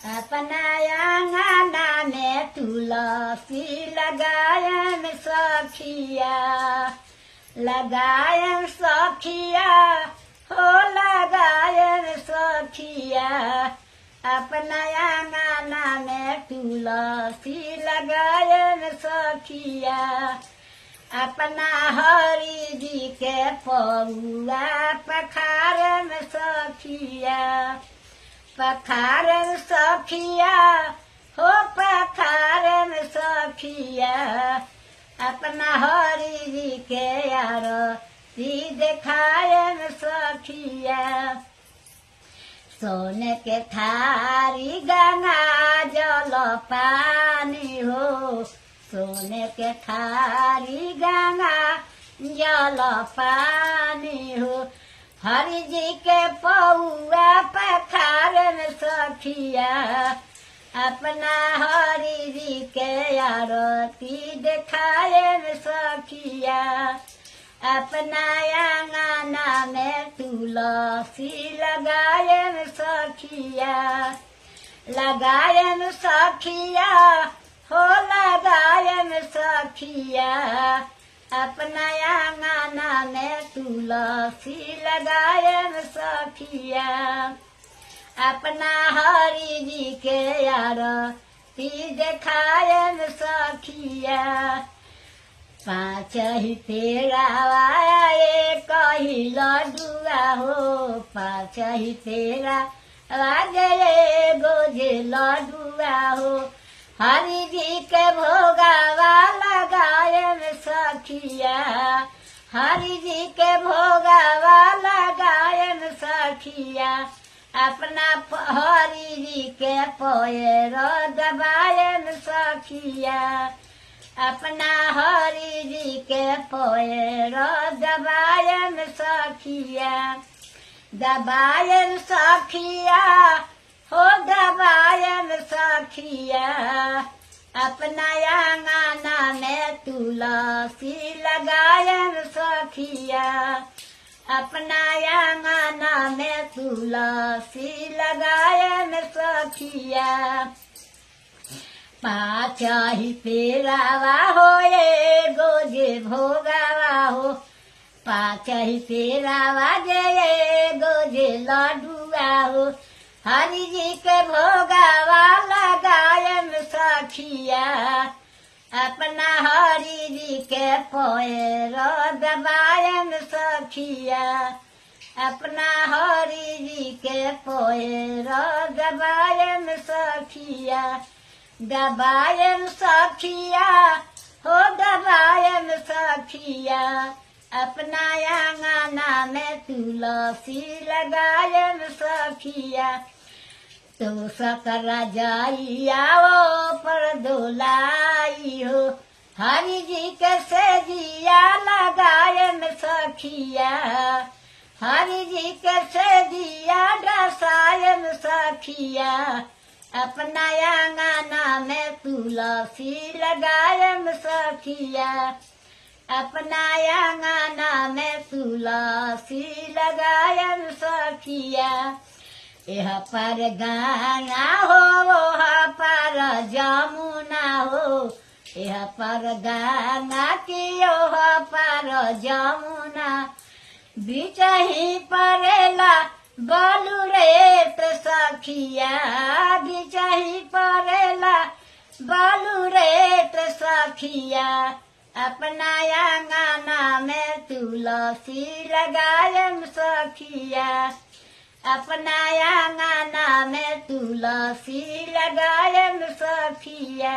अपना आंगना में तुलसी लगायन सखिया, लगायन सखिया हो लगायन सखिया। अपना आंगना में तुलसी लगायन सखिया। अपना हरि जी के पौआ पखारन सखिया, पखारन सखिया हो पखारन सखिया। अपना हरि जी के आरती देखायन सखिया। सोने के थारी गंगा जल पानी हो, सोने के थारी गंगा जल पानी हो। हरि जी के पौआ पखारन सखिया। अपना हरि जी के आरती देखायन सखिया। अपना आंगना में तुलसी लगायन सखिया, लगायन सखिया हो लगायन सखिया। अपना आंगना में तुलसी लगायन सखिया। अपना हरि जी के आरती देखायन सखिया। पाँच ही तेरा एक ही लडुआ हो, पाँच ही तेरा राजे गोजे लडुआ हो। हरि जी के भोगावा लगायन सखिया, हरि जी के भोगावा लगायन सखिया। अपना हरि जी के पैर दबायन सखिया। अपना हरि जी के पैर दबायन सखिया, दबायन सखिया हो दबायन सखिया। अपना आंगना में तुलसी लगायन सखिया। अपना आंगना में तुलसी लगायन सखिया। पाँच ही पेरावा हो एगो जे भोगावा हो, पाँच ही पेरावा जे एगो जे लडुआ हो। हरि जी के भोगावा लगायन सखिया। अपना हरि जी के पैर दबायन सखिया। अपना हरि जी के पैर दबायन सखिया, दबायन सखिया हो दबायन सखिया। अपना आंगना में तुलसी लगायन सखिया। तो सकरा जाइया वो पर दोलाई हो, हरि जी के सेजिया लगायन सखिया। हरि जी के सेजिया डसायन सखिया। अपना आंगना में तुलसी लगायन सखिया। अपना आंगना में तुलसी लगायन सखिया। यह पर गंगा हो वह पर जमुना हो, यह पर गंगा की वह पर जमुना। बीच ही परेला बालू रेत सखिया, बीच ही परेला बालू रेत सखिया। अपना आंगना में तुलसी लगायन सखिया। अपना आंगना में तुलसी लगायन सखिया।